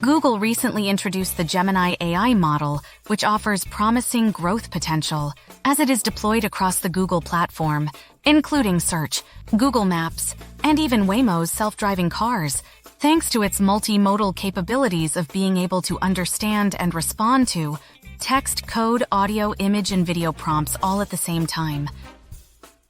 Google recently introduced the Gemini AI model, which offers promising growth potential as it is deployed across the Google platform, including Search, Google Maps, and even Waymo's self-driving cars, thanks to its multimodal capabilities of being able to understand and respond to text, code, audio, image, and video prompts all at the same time.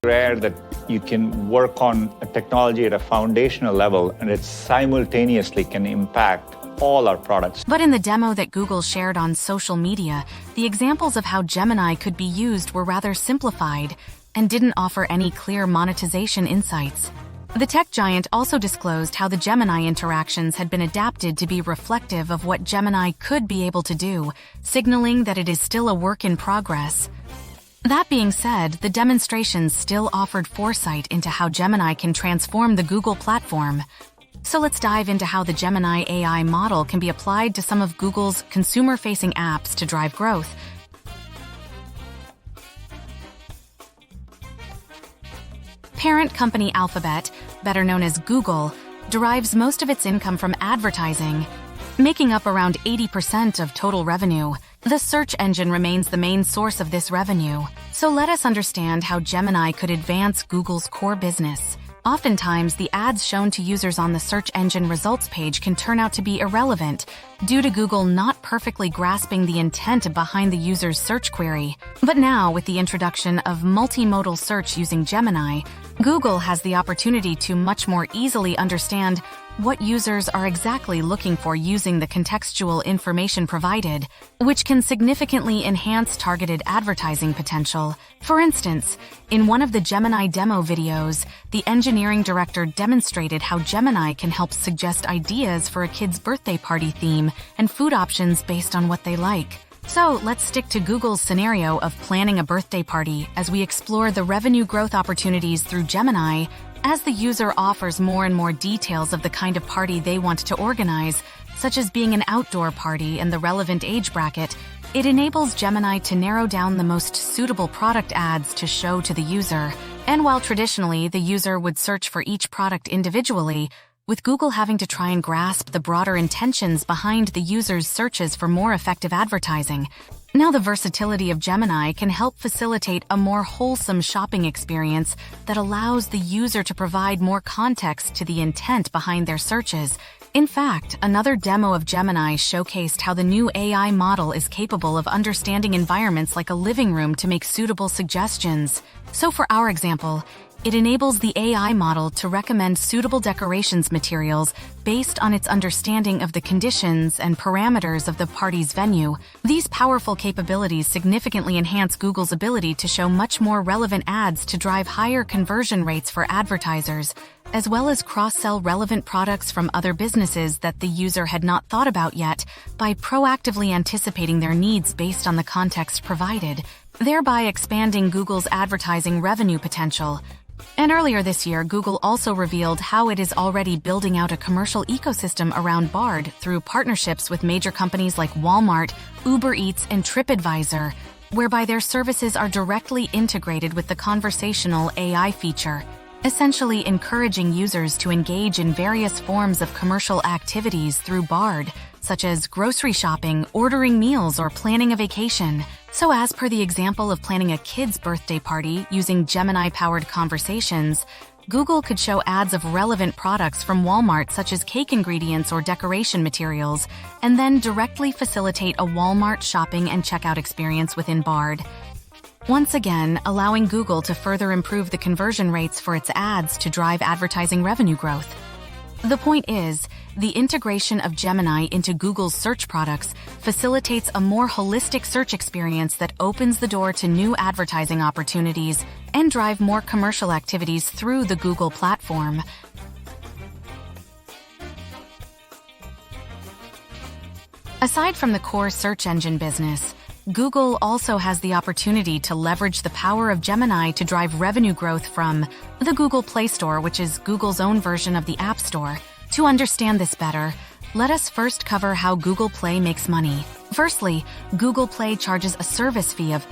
Rare that you can work on a technology at a foundational level and it simultaneously can impact all our products. But in the demo that Google shared on social media, the examples of how Gemini could be used were rather simplified and didn't offer any clear monetization insights. The tech giant also disclosed how the Gemini interactions had been adapted to be reflective of what Gemini could be able to do, signaling that it is still a work in progress. That being said, the demonstrations still offered foresight into how Gemini can transform the Google platform. So let's dive into how the Gemini AI model can be applied to some of Google's consumer-facing apps to drive growth. Parent company Alphabet, better known as Google, derives most of its income from advertising, making up around 80% of total revenue. The search engine remains the main source of this revenue. So let us understand how Gemini could advance Google's core business. Oftentimes, the ads shown to users on the search engine results page can turn out to be irrelevant due to Google not perfectly grasping the intent behind the user's search query. But now, with the introduction of multimodal search using Gemini, Google has the opportunity to much more easily understand what users are exactly looking for using the contextual information provided, which can significantly enhance targeted advertising potential. For instance, in one of the Gemini demo videos, the engineering director demonstrated how Gemini can help suggest ideas for a kid's birthday party theme and food options based on what they like. So let's stick to Google's scenario of planning a birthday party as we explore the revenue growth opportunities through Gemini. As the user offers more and more details of the kind of party they want to organize, such as being an outdoor party and the relevant age bracket, it enables Gemini to narrow down the most suitable product ads to show to the user. And while traditionally the user would search for each product individually, with Google having to try and grasp the broader intentions behind the user's searches for more effective advertising, now the versatility of Gemini can help facilitate a more wholesome shopping experience that allows the user to provide more context to the intent behind their searches. In fact, another demo of Gemini showcased how the new AI model is capable of understanding environments like a living room to make suitable suggestions. So for our example, it enables the AI model to recommend suitable decorations materials based on its understanding of the conditions and parameters of the party's venue. These powerful capabilities significantly enhance Google's ability to show much more relevant ads to drive higher conversion rates for advertisers, as well as cross-sell relevant products from other businesses that the user had not thought about yet by proactively anticipating their needs based on the context provided, thereby expanding Google's advertising revenue potential. And earlier this year, Google also revealed how it is already building out a commercial ecosystem around Bard through partnerships with major companies like Walmart, Uber Eats, and TripAdvisor, whereby their services are directly integrated with the conversational AI feature, essentially encouraging users to engage in various forms of commercial activities through Bard, such as grocery shopping, ordering meals, or planning a vacation. So as per the example of planning a kid's birthday party using Gemini-powered conversations, Google could show ads of relevant products from Walmart such as cake ingredients or decoration materials, and then directly facilitate a Walmart shopping and checkout experience within Bard. Once again, allowing Google to further improve the conversion rates for its ads to drive advertising revenue growth. The point is, the integration of Gemini into Google's search products facilitates a more holistic search experience that opens the door to new advertising opportunities and drive more commercial activities through the Google platform. Aside from the core search engine business, Google also has the opportunity to leverage the power of Gemini to drive revenue growth from the Google Play Store, which is Google's own version of the App Store. To understand this better, let us first cover how Google Play makes money. Firstly, Google Play charges a service fee of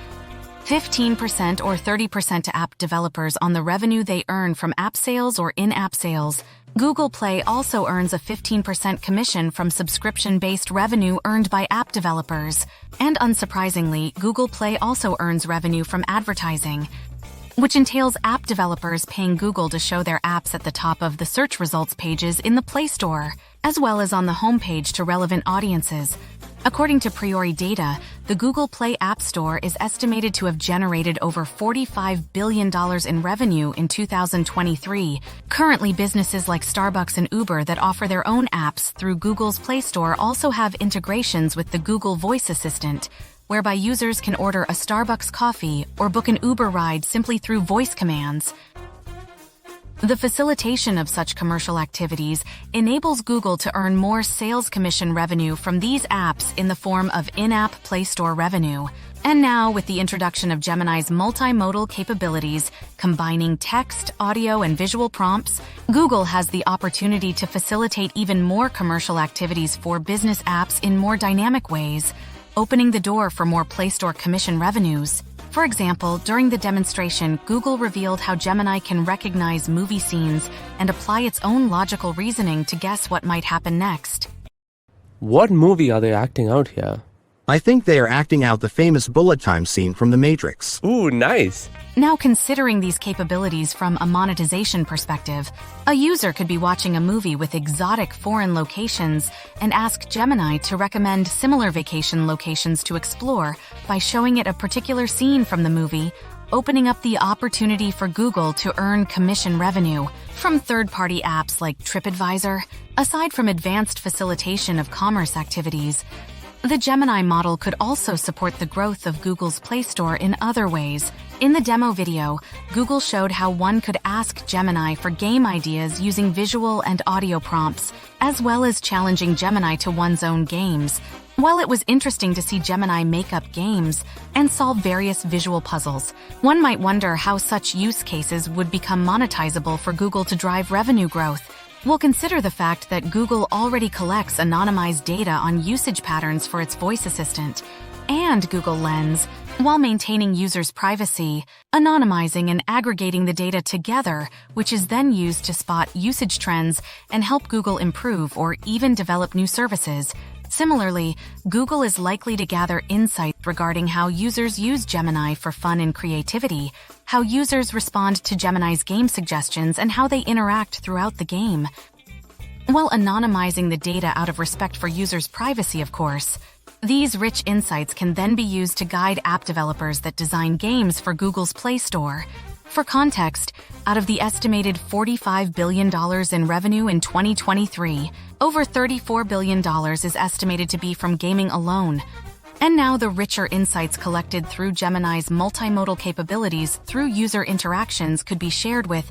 15% or 30% to app developers on the revenue they earn from app sales or in-app sales. Google Play also earns a 15% commission from subscription-based revenue earned by app developers. And unsurprisingly, Google Play also earns revenue from advertising, which entails app developers paying Google to show their apps at the top of the search results pages in the Play Store, as well as on the homepage to relevant audiences. According to Priori data, the Google Play App Store is estimated to have generated over $45 billion in revenue in 2023. Currently, businesses like Starbucks and Uber that offer their own apps through Google's Play Store also have integrations with the Google Voice Assistant, whereby users can order a Starbucks coffee or book an Uber ride simply through voice commands. The facilitation of such commercial activities enables Google to earn more sales commission revenue from these apps in the form of in-app Play Store revenue. And now, with the introduction of Gemini's multimodal capabilities, combining text, audio, and visual prompts, Google has the opportunity to facilitate even more commercial activities for business apps in more dynamic ways, opening the door for more Play Store commission revenues. For example, during the demonstration, Google revealed how Gemini can recognize movie scenes and apply its own logical reasoning to guess what might happen next. What movie are they acting out here? I think they are acting out the famous bullet time scene from The Matrix. Ooh, nice. Now, considering these capabilities from a monetization perspective, a user could be watching a movie with exotic foreign locations and ask Gemini to recommend similar vacation locations to explore by showing it a particular scene from the movie, opening up the opportunity for Google to earn commission revenue from third-party apps like TripAdvisor. Aside from advanced facilitation of commerce activities, the Gemini model could also support the growth of Google's Play Store in other ways. In the demo video, Google showed how one could ask Gemini for game ideas using visual and audio prompts, as well as challenging Gemini to one's own games. While it was interesting to see Gemini make up games and solve various visual puzzles, one might wonder how such use cases would become monetizable for Google to drive revenue growth. We'll consider the fact that Google already collects anonymized data on usage patterns for its voice assistant and Google Lens, while maintaining users' privacy, anonymizing and aggregating the data together, which is then used to spot usage trends and help Google improve or even develop new services. Similarly, Google is likely to gather insights regarding how users use Gemini for fun and creativity, how users respond to Gemini's game suggestions, and how they interact throughout the game, while anonymizing the data out of respect for users' privacy, of course. These rich insights can then be used to guide app developers that design games for Google's Play Store. For context, out of the estimated $45 billion in revenue in 2023, over $34 billion is estimated to be from gaming alone. And now the richer insights collected through Gemini's multimodal capabilities through user interactions could be shared with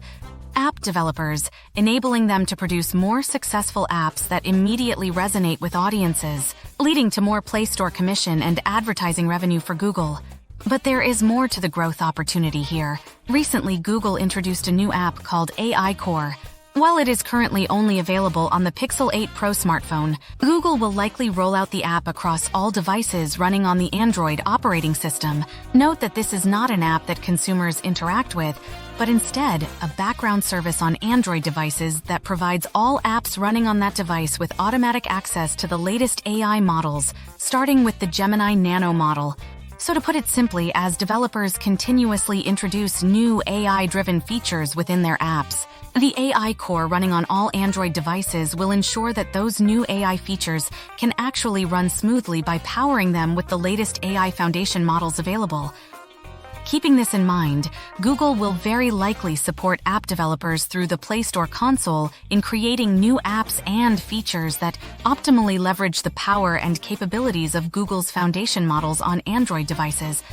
app developers, enabling them to produce more successful apps that immediately resonate with audiences, leading to more Play Store commission and advertising revenue for Google. But there is more to the growth opportunity here. Recently, Google introduced a new app called AI Core. While it is currently only available on the Pixel 8 Pro smartphone, Google will likely roll out the app across all devices running on the Android operating system. Note that this is not an app that consumers interact with, but instead a background service on Android devices that provides all apps running on that device with automatic access to the latest AI models, starting with the Gemini Nano model. So to put it simply, as developers continuously introduce new AI-driven features within their apps, the AI Core running on all Android devices will ensure that those new AI features can actually run smoothly by powering them with the latest AI foundation models available. Keeping this in mind, Google will very likely support app developers through the Play Store console in creating new apps and features that optimally leverage the power and capabilities of Google's foundation models on Android devices,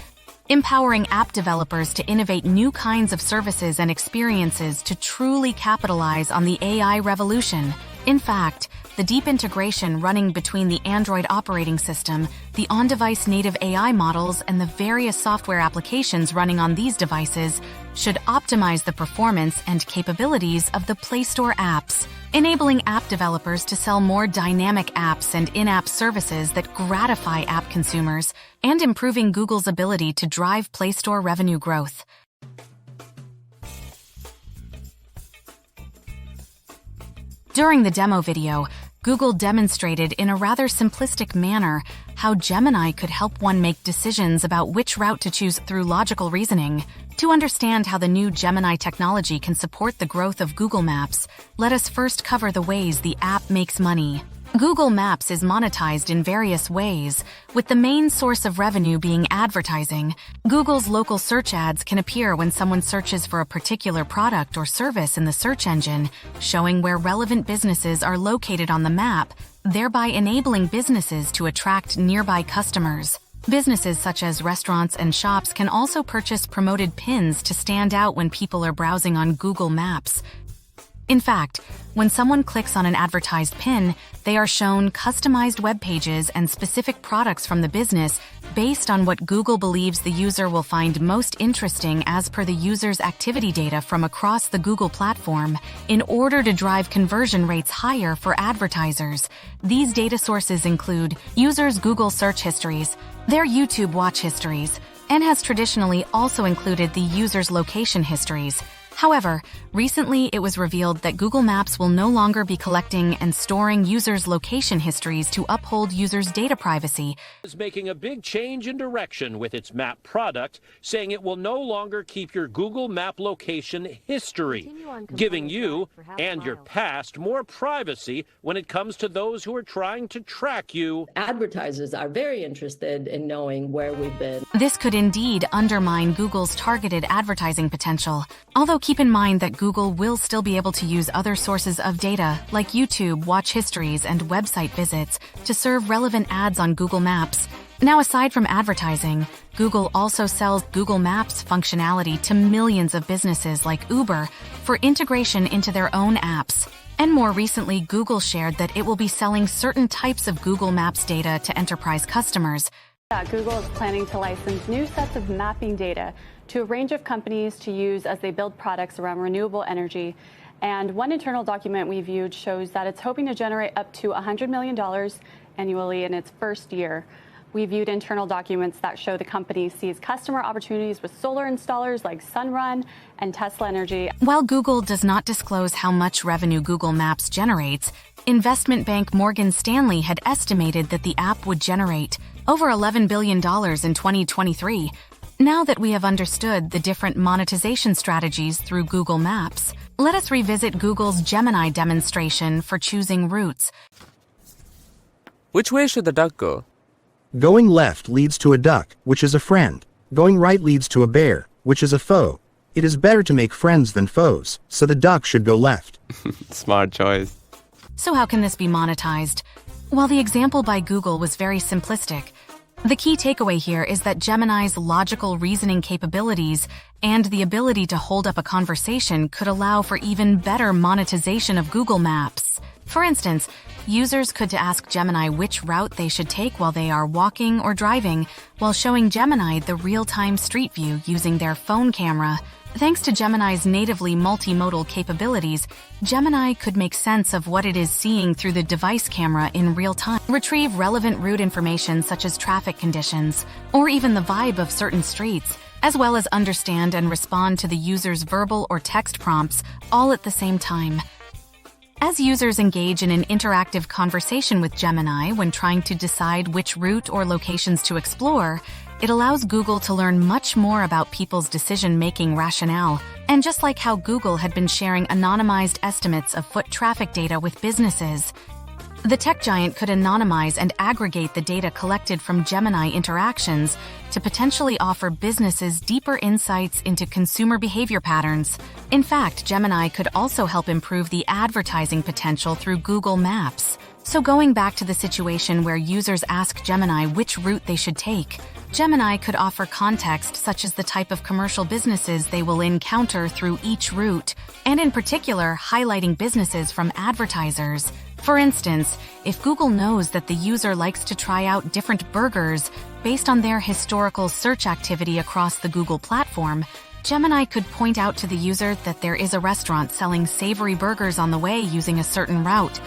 empowering app developers to innovate new kinds of services and experiences to truly capitalize on the AI revolution. In fact, the deep integration running between the Android operating system, the on-device native AI models, and the various software applications running on these devices should optimize the performance and capabilities of the Play Store apps, enabling app developers to sell more dynamic apps and in-app services that gratify app consumers, and improving Google's ability to drive Play Store revenue growth. During the demo video, Google demonstrated in a rather simplistic manner how Gemini could help one make decisions about which route to choose through logical reasoning. To understand how the new Gemini technology can support the growth of Google Maps, let us first cover the ways the app makes money. Google Maps is monetized in various ways, with the main source of revenue being advertising. Google's local search ads can appear when someone searches for a particular product or service in the search engine, showing where relevant businesses are located on the map, thereby enabling businesses to attract nearby customers. Businesses such as restaurants and shops can also purchase promoted pins to stand out when people are browsing on Google Maps. In fact, when someone clicks on an advertised pin, they are shown customized web pages and specific products from the business based on what Google believes the user will find most interesting as per the user's activity data from across the Google platform. In order to drive conversion rates higher for advertisers, these data sources include users' Google search histories, their YouTube watch histories, and has traditionally also included the user's location histories. However, recently it was revealed that Google Maps will no longer be collecting and storing users' location histories to uphold users' data privacy. Is making a big change in direction with its map product, saying it will no longer keep your Google Map location history, giving you and your past more privacy when it comes to those who are trying to track you. Advertisers are very interested in knowing where we've been. This could indeed undermine Google's targeted advertising potential. Although keep in mind that Google will still be able to use other sources of data, like YouTube watch histories and website visits, to serve relevant ads on Google Maps. Now, aside from advertising, Google also sells Google Maps functionality to millions of businesses like Uber for integration into their own apps. And more recently, Google shared that it will be selling certain types of Google Maps data to enterprise customers. Google is planning to license new sets of mapping data to a range of companies to use as they build products around renewable energy. And one internal document we viewed shows that it's hoping to generate up to $100 million annually in its first year. We viewed internal documents that show the company sees customer opportunities with solar installers like Sunrun and Tesla Energy. While Google does not disclose how much revenue Google Maps generates, investment bank Morgan Stanley had estimated that the app would generate over $11 billion in 2023. Now that we have understood the different monetization strategies through Google Maps, let us revisit Google's Gemini demonstration for choosing routes. Which way should the duck go? Going left leads to a duck, which is a friend. Going right leads to a bear, which is a foe. It is better to make friends than foes, so the duck should go left. Smart choice. So how can this be monetized? While the example by Google was very simplistic, the key takeaway here is that Gemini's logical reasoning capabilities and the ability to hold up a conversation could allow for even better monetization of Google Maps. For instance, users could ask Gemini which route they should take while they are walking or driving, while showing Gemini the real-time street view using their phone camera. Thanks to Gemini's natively multimodal capabilities, Gemini could make sense of what it is seeing through the device camera in real time, retrieve relevant route information such as traffic conditions, or even the vibe of certain streets, as well as understand and respond to the user's verbal or text prompts, all at the same time. As users engage in an interactive conversation with Gemini when trying to decide which route or locations to explore, it allows Google to learn much more about people's decision-making rationale. And just like how Google had been sharing anonymized estimates of foot traffic data with businesses, the tech giant could anonymize and aggregate the data collected from Gemini interactions to potentially offer businesses deeper insights into consumer behavior patterns. In fact, Gemini could also help improve the advertising potential through Google Maps. So going back to the situation where users ask Gemini which route they should take, Gemini could offer context such as the type of commercial businesses they will encounter through each route, and in particular, highlighting businesses from advertisers. For instance, if Google knows that the user likes to try out different burgers based on their historical search activity across the Google platform, Gemini could point out to the user that there is a restaurant selling savory burgers on the way using a certain route.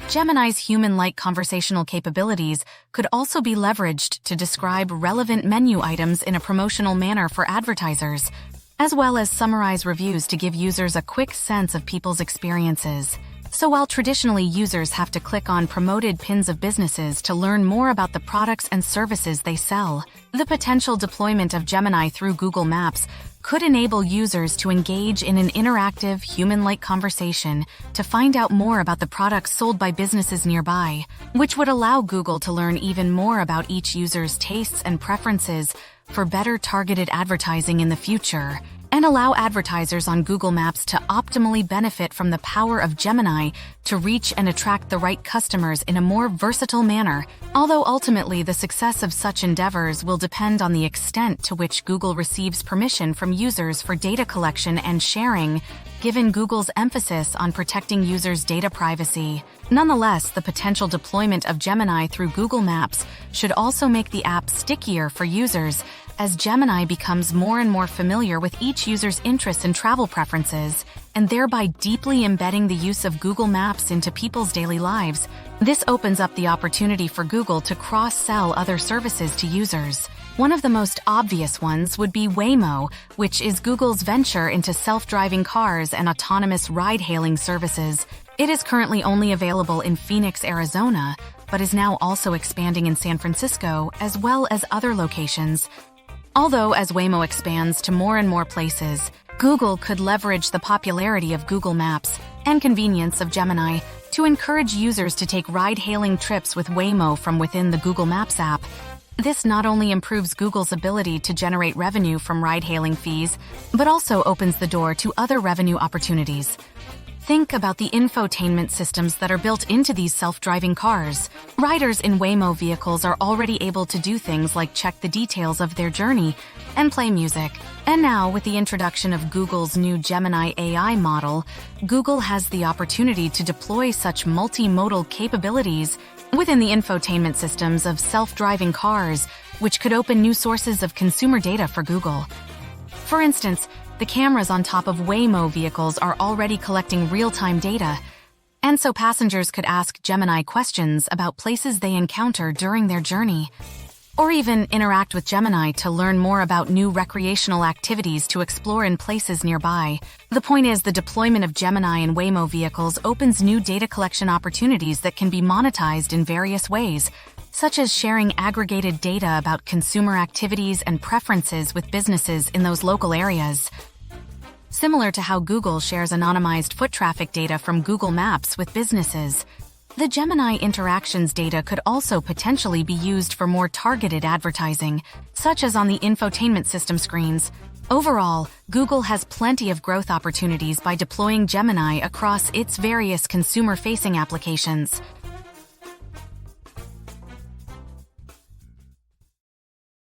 Gemini's human-like conversational capabilities could also be leveraged to describe relevant menu items in a promotional manner for advertisers, as well as summarize reviews to give users a quick sense of people's experiences. So while traditionally users have to click on promoted pins of businesses to learn more about the products and services they sell, the potential deployment of Gemini through Google Maps could enable users to engage in an interactive, human-like conversation to find out more about the products sold by businesses nearby, which would allow Google to learn even more about each user's tastes and preferences for better targeted advertising in the future, and allow advertisers on Google Maps to optimally benefit from the power of Gemini to reach and attract the right customers in a more versatile manner, although ultimately the success of such endeavors will depend on the extent to which Google receives permission from users for data collection and sharing, given Google's emphasis on protecting users' data privacy. Nonetheless, the potential deployment of Gemini through Google Maps should also make the app stickier for users, as Gemini becomes more and more familiar with each user's interests and travel preferences, and thereby deeply embedding the use of Google Maps into people's daily lives. This opens up the opportunity for Google to cross-sell other services to users. One of the most obvious ones would be Waymo, which is Google's venture into self-driving cars and autonomous ride-hailing services. It is currently only available in Phoenix, Arizona, but is now also expanding in San Francisco as well as other locations. Although as Waymo expands to more and more places, Google could leverage the popularity of Google Maps and convenience of Gemini to encourage users to take ride-hailing trips with Waymo from within the Google Maps app. This not only improves Google's ability to generate revenue from ride-hailing fees, but also opens the door to other revenue opportunities. Think about the infotainment systems that are built into these self-driving cars. Riders in Waymo vehicles are already able to do things like check the details of their journey and play music. And now, with the introduction of Google's new Gemini AI model, Google has the opportunity to deploy such multimodal capabilities within the infotainment systems of self-driving cars, which could open new sources of consumer data for Google. For instance, the cameras on top of Waymo vehicles are already collecting real-time data, and so passengers could ask Gemini questions about places they encounter during their journey, or even interact with Gemini to learn more about new recreational activities to explore in places nearby. The point is, the deployment of Gemini in Waymo vehicles opens new data collection opportunities that can be monetized in various ways, such as sharing aggregated data about consumer activities and preferences with businesses in those local areas. Similar to how Google shares anonymized foot traffic data from Google Maps with businesses, the Gemini interactions data could also potentially be used for more targeted advertising, such as on the infotainment system screens. Overall, Google has plenty of growth opportunities by deploying Gemini across its various consumer-facing applications.